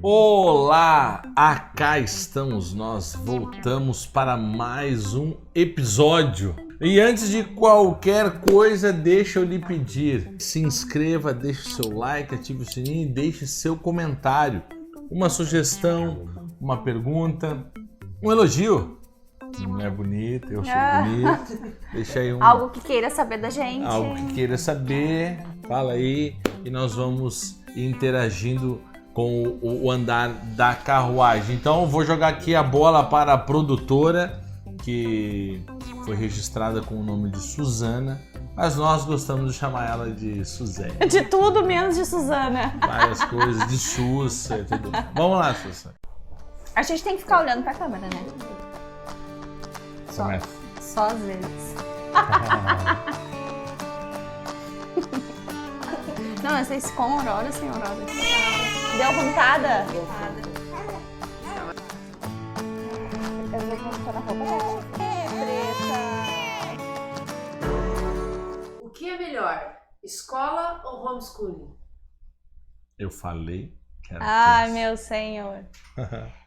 Olá, cá estamos nós, voltamos para mais um episódio. E antes de qualquer coisa, deixa eu lhe pedir, se inscreva, deixe seu like, ative o sininho e deixe seu comentário. Uma sugestão, uma pergunta, um elogio. Não é bonito, eu sou bonito. Deixa aí algo que queira saber da gente. Algo que queira saber, fala aí e nós vamos interagindo com o andar da carruagem. Então eu vou jogar aqui a bola para a produtora, que foi registrada com o nome de Suzana, mas nós gostamos de chamar ela de Suzane. De tudo menos de Suzana. Várias coisas, de Sussa, tudo. Vamos lá, Sussa. A gente tem que ficar olhando pra câmera, né? Só às vezes. Não, essa é com aurora ou sem aurora? Deu vomitada? Eu vou colocar na roupa preta. O que é melhor, escola ou homeschooling? Eu falei que era Ai, meu senhor.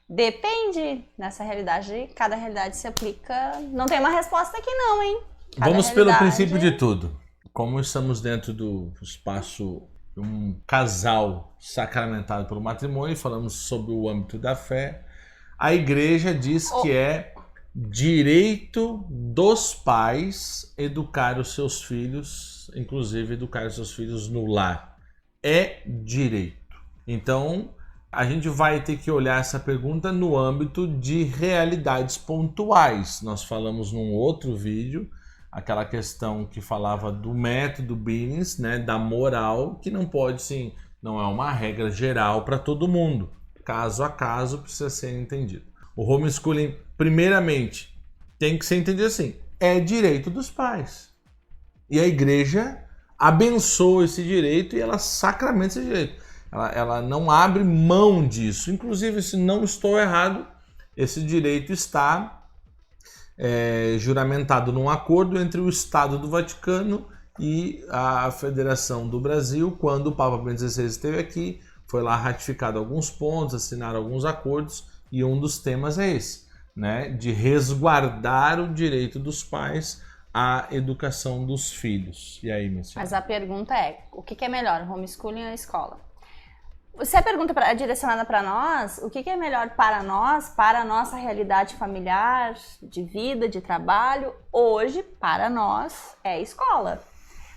Depende. Nessa realidade, cada realidade se aplica. Não tem uma resposta aqui não, hein? Vamos pelo princípio de tudo. Como estamos dentro do espaço de um casal sacramentado pelo matrimônio, falamos sobre o âmbito da fé, a igreja diz que é direito dos pais educar os seus filhos, inclusive educar os seus filhos no lar. É direito. Então, a gente vai ter que olhar essa pergunta no âmbito de realidades pontuais. Nós falamos num outro vídeo aquela questão que falava do método Billings, né, da moral, que não pode, sim, não é uma regra geral para todo mundo. Caso a caso precisa ser entendido. O homeschooling, primeiramente, tem que ser entendido assim, é direito dos pais. E a igreja abençoa esse direito e ela sacramenta esse direito. Ela não abre mão disso. Inclusive, se não estou errado, esse direito está juramentado num acordo entre o Estado do Vaticano e a Federação do Brasil. Quando o Papa Bento XVI esteve aqui, foi lá ratificado alguns pontos, assinaram alguns acordos, e um dos temas é esse, né, de resguardar o direito dos pais à educação dos filhos. E aí, minha senhora? Mas a pergunta é, o que é melhor, homeschooling ou escola? Se a pergunta é direcionada para nós, o que é melhor para nós, para a nossa realidade familiar, de vida, de trabalho, hoje, para nós, é escola.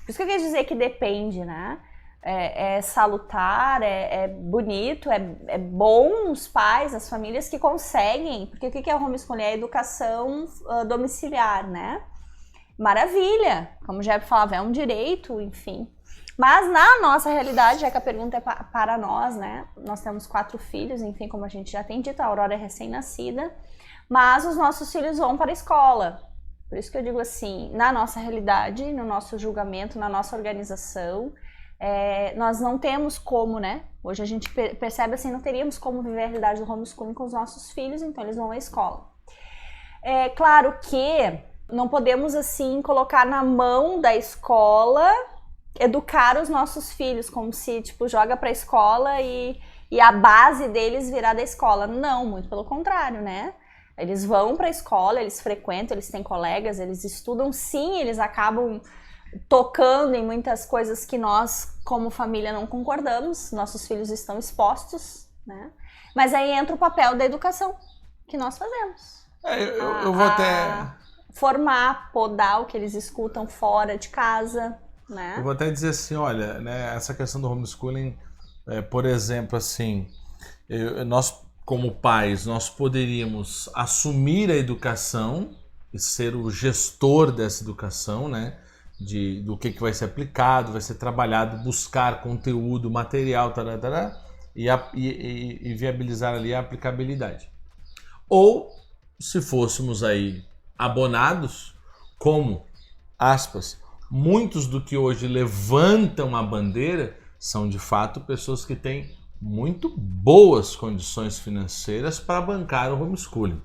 Por isso que eu quero dizer que depende, né? É salutar, é bonito, é bom os pais, as famílias que conseguem, porque o que é o homeschooling? É a educação domiciliar, né? Maravilha, como já falava, é um direito, enfim. Mas na nossa realidade, já que a pergunta é para nós, né? Nós temos 4 filhos, enfim, como a gente já tem dito, a Aurora é recém-nascida, mas os nossos filhos vão para a escola. Por isso que eu digo assim, na nossa realidade, no nosso julgamento, na nossa organização, nós não temos como, né? Hoje a gente percebe assim, não teríamos como viver a realidade do homeschooling com os nossos filhos, então eles vão à escola. É claro que não podemos assim colocar na mão da escola educar os nossos filhos, como se, tipo, joga pra escola e a base deles virar da escola. Não, muito pelo contrário, né? Eles vão pra escola, eles frequentam, eles têm colegas, eles estudam, sim, eles acabam tocando em muitas coisas que nós, como família, não concordamos, nossos filhos estão expostos, né? Mas aí entra o papel da educação, que nós fazemos. Eu vou até formar, podar o que eles escutam fora de casa, né? Eu vou até dizer assim, olha, né, essa questão do homeschooling, por exemplo, assim, nós como pais, nós poderíamos assumir a educação e ser o gestor dessa educação, né, do que vai ser aplicado, vai ser trabalhado, buscar conteúdo, material, tarará, e viabilizar ali a aplicabilidade. Ou, se fôssemos aí abonados, como, aspas, muitos do que hoje levantam a bandeira são de fato pessoas que têm muito boas condições financeiras para bancar o homeschooling,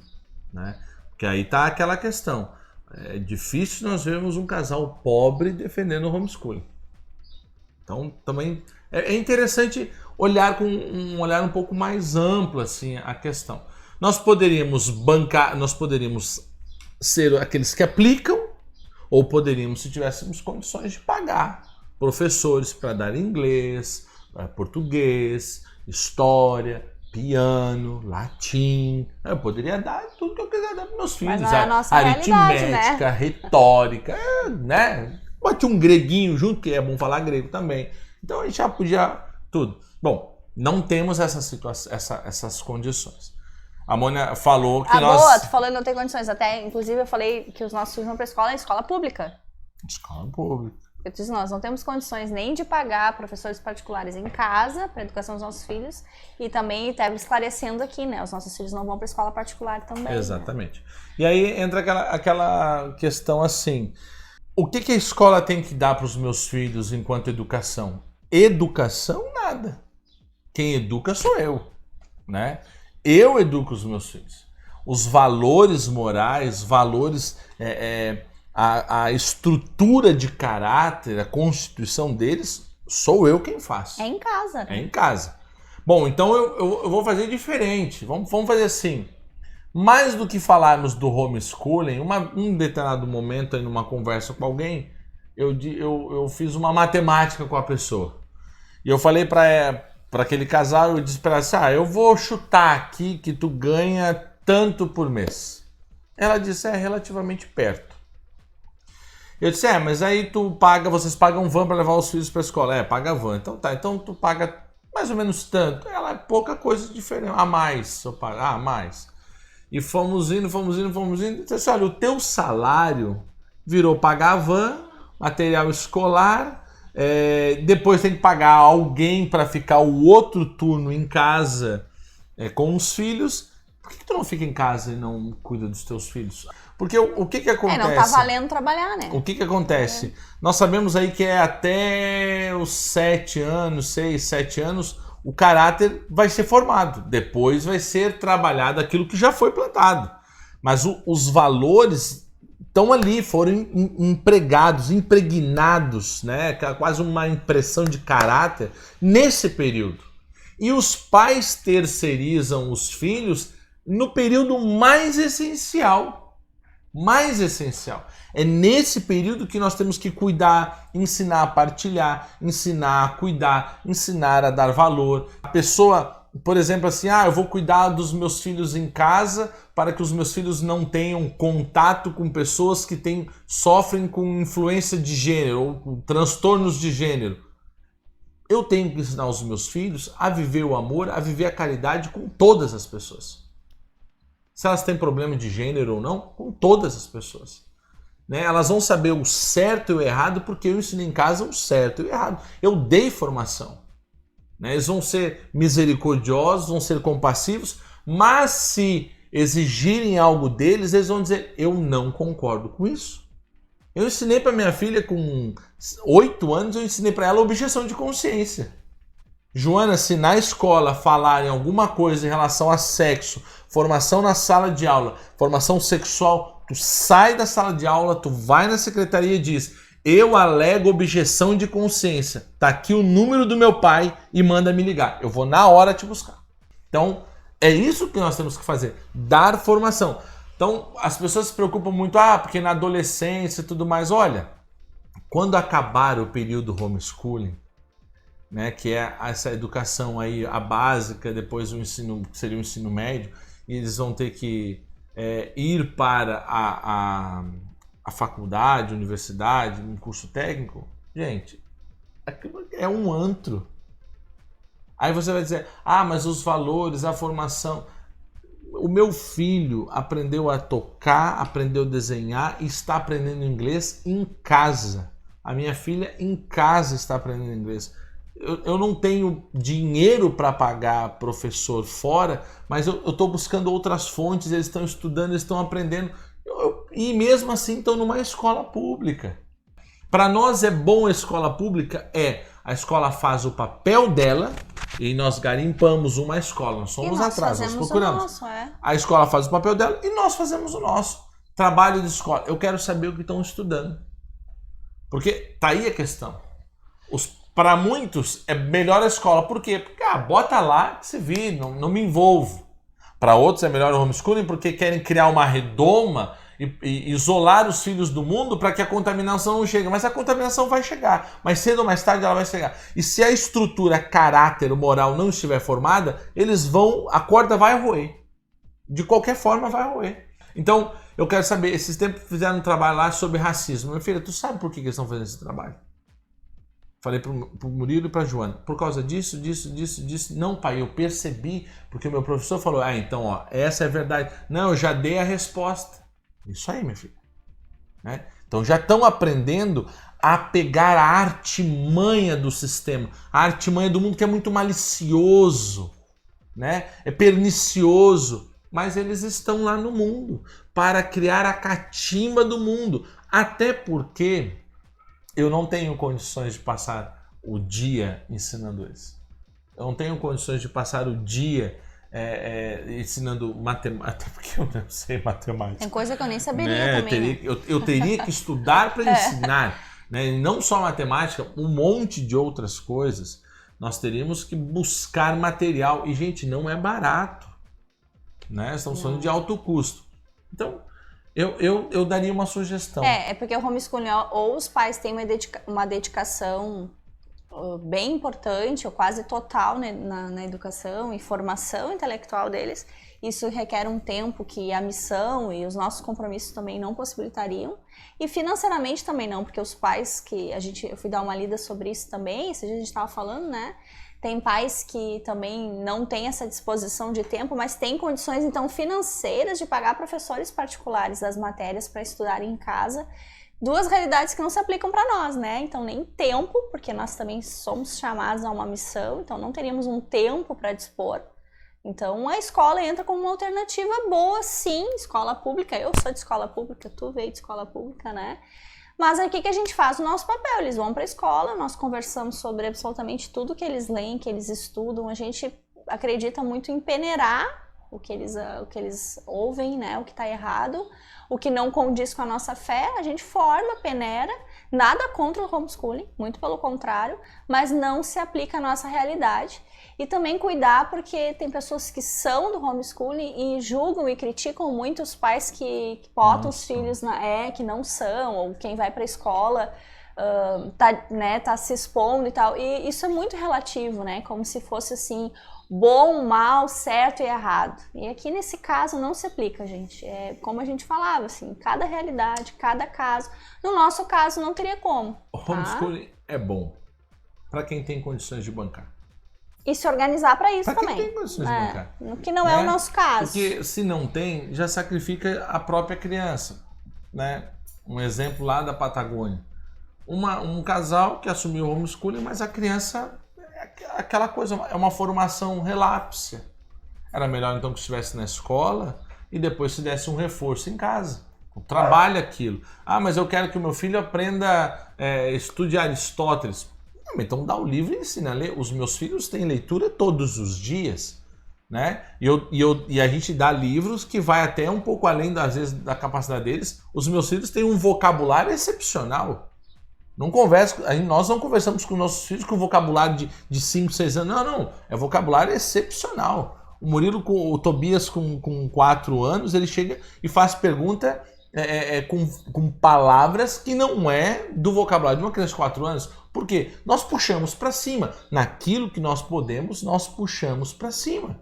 né? Porque aí está aquela questão. É difícil nós vermos um casal pobre defendendo o homeschooling. Então também É interessante olhar com um olhar um pouco mais amplo assim, a questão. Nós poderíamos ser aqueles que aplicam, ou poderíamos, se tivéssemos condições de pagar professores para dar inglês, português, história, piano, latim. Eu poderia dar tudo que eu quiser dar para meus filhos. Mas não é a nossa aritmética, retórica, né? Bote um greguinho junto, que é bom falar grego também. Então a gente já podia tudo. Bom, não temos essa situação, essas condições. A Mônica falou que nós... Boa, tu falou que não tem condições. Até, inclusive, eu falei que os nossos filhos vão para escola pública. Escola pública. Eu disse, nós não temos condições nem de pagar professores particulares em casa para a educação dos nossos filhos e também até esclarecendo aqui, né? Os nossos filhos não vão para escola particular também. Exatamente. Né? E aí entra aquela questão assim, o que a escola tem que dar para os meus filhos enquanto educação? Educação, nada. Quem educa sou eu, né? Eu educo os meus filhos. Os valores morais, valores... A estrutura de caráter, a constituição deles, sou eu quem faço. É em casa. É em casa. Bom, então eu vou fazer diferente. Vamos fazer assim. Mais do que falarmos do homeschooling, um determinado momento, aí numa conversa com alguém, eu fiz uma matemática com a pessoa. E eu falei para aquele casal, eu disse para ela assim, eu vou chutar aqui que tu ganha tanto por mês. Ela disse, relativamente perto. Eu disse, mas aí vocês pagam van para levar os filhos para a escola. Paga van. Então tá, então tu paga mais ou menos tanto. Ela é pouca coisa diferente. A mais, eu pago. A mais. E fomos indo. Eu disse, olha, o teu salário virou pagar a van, material escolar, depois tem que pagar alguém para ficar o outro turno em casa com os filhos. Por que tu não fica em casa e não cuida dos teus filhos? Porque o que acontece? Não tá valendo trabalhar, né? O que acontece? Nós sabemos aí que até os 6, 7 anos, o caráter vai ser formado. Depois vai ser trabalhado aquilo que já foi plantado. Mas os valores estão ali, foram empregados, impregnados, né? Quase uma impressão de caráter nesse período. E os pais terceirizam os filhos no período mais essencial. É nesse período que nós temos que cuidar, ensinar a partilhar, ensinar a cuidar, ensinar a dar valor. A pessoa, por exemplo, assim, eu vou cuidar dos meus filhos em casa para que os meus filhos não tenham contato com pessoas que sofrem com influência de gênero ou com transtornos de gênero. Eu tenho que ensinar os meus filhos a viver o amor, a viver a caridade com todas as pessoas. Se elas têm problema de gênero ou não, com todas as pessoas. Né? Elas vão saber o certo e o errado porque eu ensino em casa o certo e o errado. Eu dei formação. Né? Eles vão ser misericordiosos, vão ser compassivos, mas se exigirem algo deles, eles vão dizer, eu não concordo com isso. Eu ensinei para minha filha com 8 anos, eu ensinei para ela objeção de consciência. Joana, se na escola falarem alguma coisa em relação a sexo, formação na sala de aula, formação sexual, tu sai da sala de aula, tu vai na secretaria e diz, eu alego objeção de consciência, tá aqui o número do meu pai e manda me ligar, eu vou na hora te buscar. Então, é isso que nós temos que fazer, dar formação. Então, as pessoas se preocupam muito, porque na adolescência e tudo mais, olha, quando acabar o período homeschooling, né, que é essa educação aí, a básica, depois o ensino, que seria o ensino médio, e eles vão ter que ir para a faculdade, universidade, um curso técnico. Gente, aquilo é um antro. Aí você vai dizer, mas os valores, a formação... O meu filho aprendeu a tocar, aprendeu a desenhar e está aprendendo inglês em casa. A minha filha em casa está aprendendo inglês. Eu não tenho dinheiro para pagar professor fora, mas eu estou buscando outras fontes, eles estão estudando, eles estão aprendendo, e mesmo assim estão numa escola pública. Para nós é bom a escola pública? A escola faz o papel dela e nós garimpamos uma escola, nós somos atrás, nós procuramos. A escola faz o papel dela e nós fazemos o nosso. Trabalho de escola, eu quero saber o que estão estudando. Porque tá aí a questão. Para muitos é melhor a escola. Por quê? Porque bota lá que se vira, não me envolvo. Para outros é melhor o homeschooling porque querem criar uma redoma e isolar os filhos do mundo para que a contaminação não chegue. Mas a contaminação vai chegar. Mais cedo ou mais tarde ela vai chegar. E se a estrutura, caráter, moral não estiver formada, a corda vai roer. De qualquer forma vai roer. Então, eu quero saber, esses tempos fizeram um trabalho lá sobre racismo. Minha filha, tu sabe por que eles estão fazendo esse trabalho? Falei pro Murilo e pra Joana, por causa disso. Não, pai, eu percebi, porque o meu professor falou, então, essa é a verdade. Não, eu já dei a resposta. Isso aí, minha filha. Né? Então já estão aprendendo a pegar a artimanha do sistema, a artimanha do mundo que é muito malicioso, né? É pernicioso, mas eles estão lá no mundo para criar a catimba do mundo. Até porque eu não tenho condições de passar o dia ensinando isso. Eu não tenho condições de passar o dia ensinando matemática, até porque eu não sei matemática. Tem coisa que eu nem saberia também. Eu teria que estudar para ensinar, né? E não só matemática, um monte de outras coisas. Nós teríamos que buscar material. E, gente, não é barato. Né? Estamos falando de alto custo. Então, eu daria uma sugestão. É porque o homeschooling, ou os pais têm uma dedicação bem importante, ou quase total, né, na educação e formação intelectual deles. Isso requer um tempo que a missão e os nossos compromissos também não possibilitariam. E financeiramente também não, porque os pais eu fui dar uma lida sobre isso também, isso a gente estava falando, né? Tem pais que também não têm essa disposição de tempo, mas têm condições, então, financeiras de pagar professores particulares das matérias para estudarem em casa. Duas realidades que não se aplicam para nós, né? Então, nem tempo, porque nós também somos chamados a uma missão, então não teríamos um tempo para dispor. Então, a escola entra como uma alternativa boa, sim, escola pública. Eu sou de escola pública, tu veio de escola pública, né? Mas aqui que a gente faz o nosso papel, eles vão para a escola, nós conversamos sobre absolutamente tudo que eles leem, que eles estudam, a gente acredita muito em peneirar o que eles ouvem, né, o que está errado, o que não condiz com a nossa fé, a gente forma, peneira, nada contra o homeschooling, muito pelo contrário, mas não se aplica à nossa realidade. E também cuidar, porque tem pessoas que são do homeschooling e julgam e criticam muito os pais que botam os filhos que não são, ou quem vai para a escola tá se expondo e tal. E isso é muito relativo, né? Como se fosse assim, bom, mal, certo e errado. E aqui nesse caso não se aplica, gente. É como a gente falava, assim, cada realidade, cada caso. No nosso caso não teria como. O homeschooling é bom para quem tem condições de bancar. E se organizar para isso pra também. Quem tem condições de bancar. Que não é o nosso caso. Porque se não tem, já sacrifica a própria criança. Né? Um exemplo lá da Patagônia. Um casal que assumiu o homeschooling, mas a criança aquela coisa, é uma formação relapse. Era melhor então que estivesse na escola e depois se desse um reforço em casa. Trabalha aquilo. Mas eu quero que o meu filho aprenda, estude Aristóteles. Então dá o livro e ensina a ler. Os meus filhos têm leitura todos os dias, né? E a gente dá livros que vai até um pouco além, às vezes, da capacidade deles. Os meus filhos têm um vocabulário excepcional. Nós não conversamos com nossos filhos com vocabulário de 5, 6 anos. Não. É vocabulário excepcional. O Murilo, o Tobias com 4 anos, ele chega e faz pergunta com palavras que não é do vocabulário de uma criança de 4 anos. Por quê? Nós puxamos para cima. Naquilo que nós podemos, nós puxamos para cima.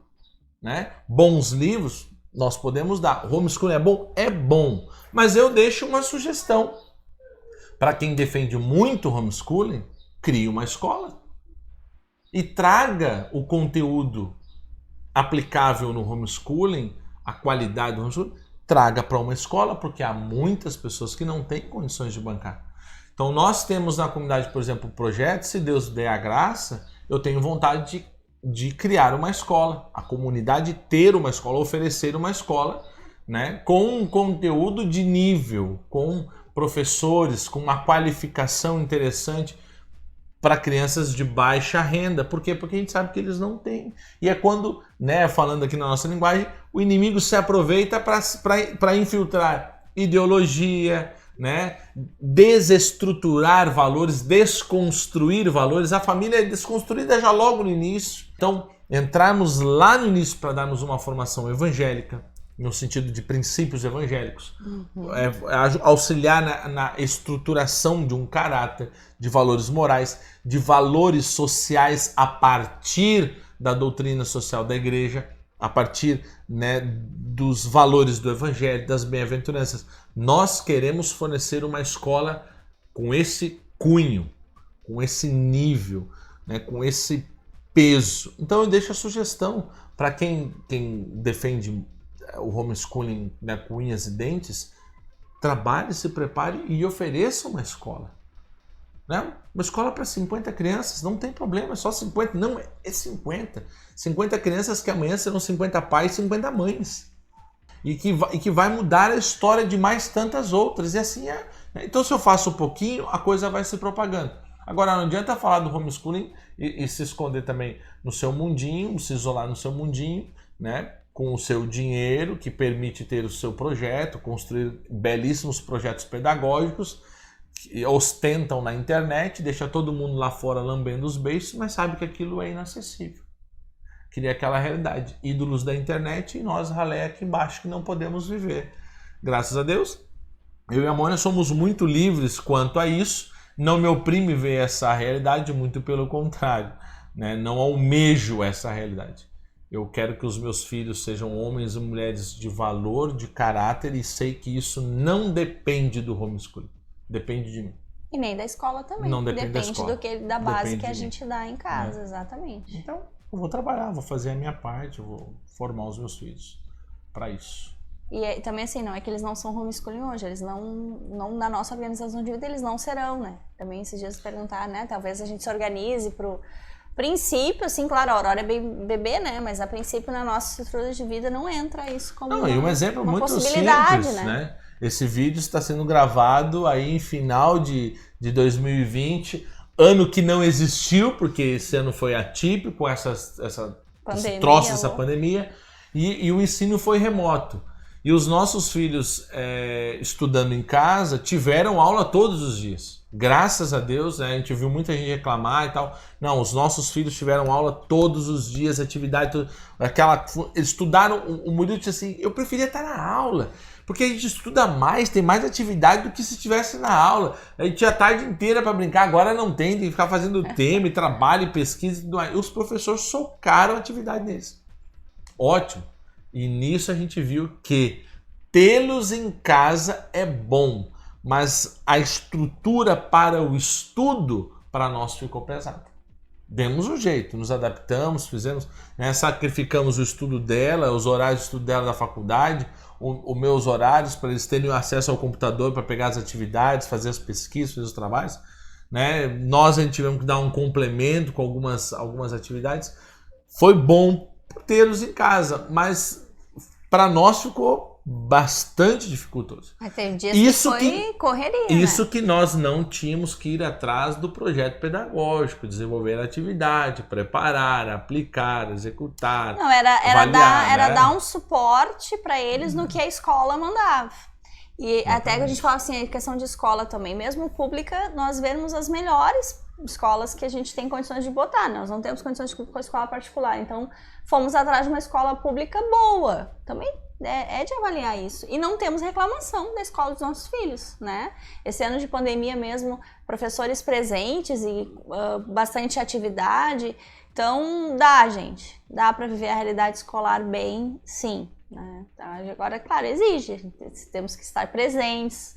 Né? Bons livros, nós podemos dar. O homeschooling é bom? É bom. Mas eu deixo uma sugestão. Para quem defende muito o homeschooling, crie uma escola. E traga o conteúdo aplicável no homeschooling, a qualidade do homeschooling, traga para uma escola, porque há muitas pessoas que não têm condições de bancar. Então nós temos na comunidade, por exemplo, o projeto, se Deus der a graça, eu tenho vontade de criar uma escola, a comunidade ter uma escola, oferecer uma escola, né, com um conteúdo de nível, com professores, com uma qualificação interessante para crianças de baixa renda. Por quê? Porque a gente sabe que eles não têm. E é quando, né, falando aqui na nossa linguagem, o inimigo se aproveita para infiltrar ideologia, né? Desestruturar valores, desconstruir valores. A família é desconstruída já logo no início. Então, entrarmos lá no início para darmos uma formação evangélica, no sentido de princípios evangélicos, auxiliar na estruturação de um caráter, de valores morais, de valores sociais a partir da doutrina social da igreja, a partir, né, dos valores do evangelho, das bem-aventuranças. Nós queremos fornecer uma escola com esse cunho, com esse nível, né, com esse peso. Então eu deixo a sugestão para quem defende o homeschooling, né, com unhas e dentes, trabalhe, se prepare e ofereça uma escola. Né? Uma escola para 50 crianças, não tem problema, é só 50. Não, é 50. 50 crianças que amanhã serão 50 pais e 50 mães. E que vai mudar a história de mais tantas outras. E assim é. Então, se eu faço um pouquinho, a coisa vai se propagando. Agora, não adianta falar do homeschooling e se esconder também no seu mundinho, se isolar no seu mundinho, né? Com o seu dinheiro, que permite ter o seu projeto, construir belíssimos projetos pedagógicos, que ostentam na internet, deixa todo mundo lá fora lambendo os beiços, mas sabe que aquilo é inacessível. Cria aquela realidade. Ídolos da internet e nós, ralé, aqui embaixo, que não podemos viver. Graças a Deus, eu e a Mônica somos muito livres quanto a isso. Não me oprime ver essa realidade, muito pelo contrário, né? Não almejo essa realidade. Eu quero que os meus filhos sejam homens e mulheres de valor, de caráter, e sei que isso não depende do homeschooling. Depende de mim. E nem da escola também. Não depende da escola. Da base Depende que a de mim. gente dá em casa, exatamente. Então, eu vou trabalhar, vou fazer a minha parte, eu vou formar os meus filhos para isso. E também assim, não é que eles não são homeschooling hoje, eles não na nossa organização de vida, eles não serão, né? Também esses dias perguntar, né? Talvez a gente se organize pro princípio, assim, claro, a Aurora é bebê, né? Mas a princípio na nossa estrutura de vida não entra isso como e um exemplo uma muito possibilidade, simples, né? Esse vídeo está sendo gravado aí em final de 2020, ano que não existiu, porque esse ano foi atípico, esse troço, essa pandemia, e o ensino foi remoto. E os nossos filhos, estudando em casa, tiveram aula todos os dias. Graças a Deus, né? A gente viu muita gente reclamar e tal. Não, os nossos filhos tiveram aula todos os dias, atividade, eles estudaram. O Murilo disse assim, eu preferia estar na aula, porque a gente estuda mais, tem mais atividade do que se estivesse na aula. A gente tinha a tarde inteira para brincar, agora não tem que ficar fazendo tema, e trabalho, e pesquisa e tudo mais. E os professores socaram a atividade deles. Ótimo. E nisso a gente viu que tê-los em casa é bom, mas a estrutura para o estudo, para nós ficou pesada. Demos um jeito, nos adaptamos, fizemos, né, sacrificamos o estudo dela, os horários de estudo dela da faculdade, os meus horários, para eles terem acesso ao computador para pegar as atividades, fazer as pesquisas, fazer os trabalhos. Né? Nós a gente tivemos que dar um complemento com algumas atividades. Foi bom tê-los em casa, mas para nós ficou bastante dificultoso. Mas tem dias que foi correria, Isso né? que nós não tínhamos que ir atrás do projeto pedagógico, desenvolver a atividade, preparar, aplicar, executar, Não, era avaliar, dar um suporte para eles no que a escola mandava. E até que a gente fala assim, a questão de escola também, mesmo pública, nós vemos as melhores escolas que a gente tem condições de botar, nós não temos condições de com a escola particular, então fomos atrás de uma escola pública boa, também é de avaliar isso, e não temos reclamação da escola dos nossos filhos, né? Esse ano de pandemia mesmo, professores presentes e bastante atividade, então dá para viver a realidade escolar bem, sim, né? Agora, claro, exige, temos que estar presentes,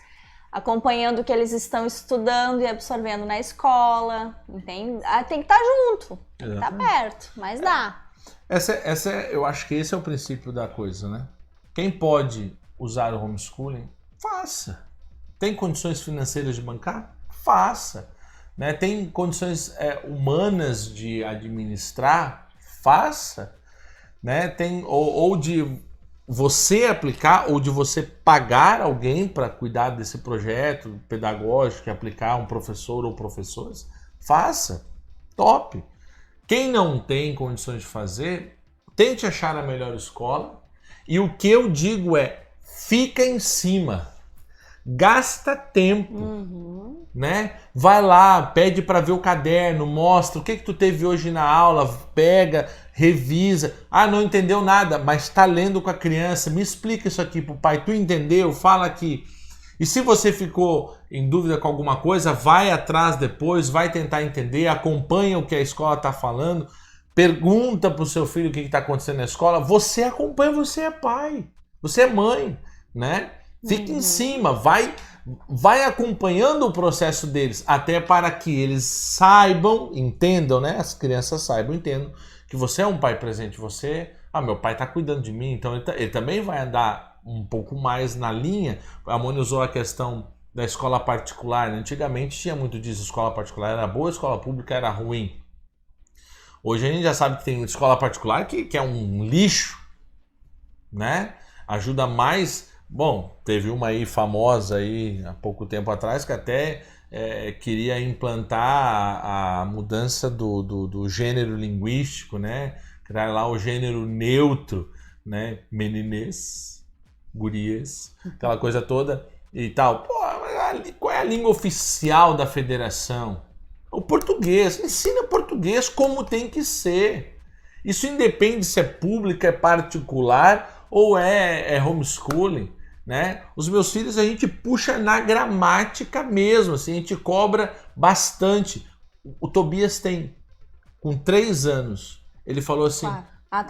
acompanhando o que eles estão estudando e absorvendo na escola, entende? Tem que estar junto, tem que estar perto, mas dá. Eu acho que esse é o princípio da coisa, né? Quem pode usar o homeschooling, faça. Tem condições financeiras de bancar? Faça. Né? Tem condições humanas de administrar? Faça. Né? Ou de você aplicar, ou de você pagar alguém para cuidar desse projeto pedagógico e aplicar um professor ou professores? Faça. Top. Quem não tem condições de fazer, tente achar a melhor escola. E o que eu digo fica em cima. Gasta tempo. Uhum. Né? Vai lá, pede para ver o caderno, mostra o que tu teve hoje na aula, pega, revisa. Ah, não entendeu nada, mas está lendo com a criança. Me explica isso aqui pro pai. Tu entendeu? Fala aqui. E se você ficou em dúvida com alguma coisa, vai atrás depois, vai tentar entender, acompanha o que a escola está falando, pergunta pro seu filho o que está acontecendo na escola. Você acompanha, você é pai, você é mãe, né? Fica em cima, vai acompanhando o processo deles, até para que eles saibam, entendam, né? As crianças saibam, entendam que você é um pai presente. Você, meu pai está cuidando de mim, então ele também vai andar um pouco mais na linha. A Moni usou a questão da escola particular, né? Antigamente tinha muito disso, escola particular era boa, escola pública era ruim. Hoje a gente já sabe que tem escola particular que é um lixo, né? Ajuda mais. Bom, teve uma aí famosa aí há pouco tempo atrás que até queria implantar a mudança do gênero linguístico, né? Criar lá o gênero neutro, né? Meninês, gurias, aquela coisa toda e tal. Pô, qual é a língua oficial da federação? O português. Ensina português como tem que ser. Isso independe se é pública, é particular ou é homeschooling, né? Os meus filhos a gente puxa na gramática mesmo, assim, a gente cobra bastante. O Tobias tem, com 3 anos, ele falou assim...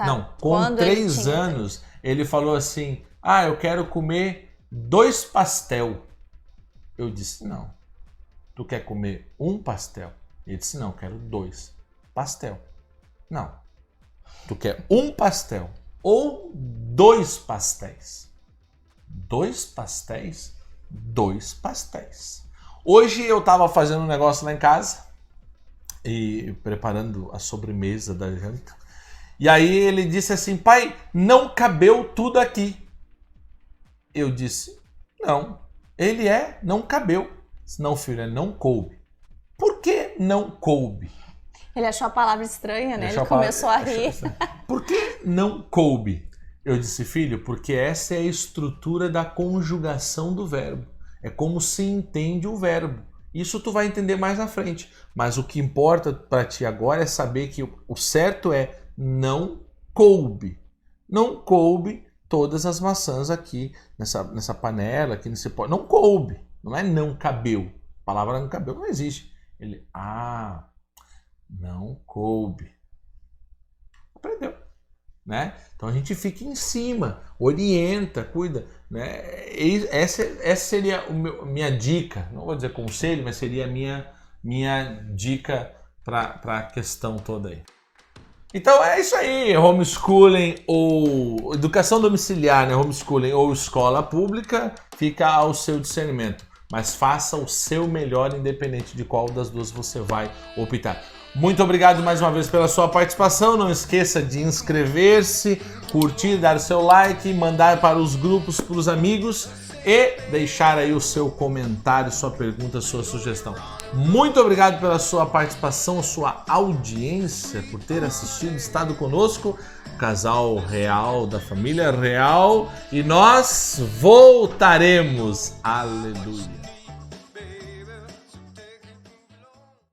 Não, com Quando 3 anos, ele falou assim, eu quero comer 2 pastel. Eu disse, não. Tu quer comer 1 pastel? Ele disse, não, quero 2 pastel. Não. Tu quer 1 pastel ou 2 pastéis? 2 pastéis? 2 pastéis. Hoje eu tava fazendo um negócio lá em casa e preparando a sobremesa da janta. E aí ele disse assim, pai, não cabeu tudo aqui. Eu disse, não. Ele não cabeu. Não, filho, não coube. Por que não coube? Ele achou a palavra estranha, né? Ele começou a rir. Por que não coube? Eu disse, filho, porque essa é a estrutura da conjugação do verbo. É como se entende o verbo. Isso tu vai entender mais na frente. Mas o que importa para ti agora é saber que o certo é não coube. Não coube todas as maçãs aqui nessa panela, aqui nesse pote. Não coube. Não é não cabeu. A palavra não cabeu não existe. Ele, não coube. Aprendeu, né? Então a gente fica em cima, orienta, cuida, né? Essa seria minha dica. Não vou dizer conselho, mas seria a minha dica para a questão toda aí. Então é isso aí, homeschooling ou educação domiciliar, né? Homeschooling ou escola pública, fica ao seu discernimento. Mas faça o seu melhor, independente de qual das duas você vai optar. Muito obrigado mais uma vez pela sua participação. Não esqueça de inscrever-se, curtir, dar seu like, mandar para os grupos, para os amigos e deixar aí o seu comentário, sua pergunta, sua sugestão. Muito obrigado pela sua participação, sua audiência, por ter assistido, estado conosco, o casal real da família real, e nós voltaremos. Aleluia.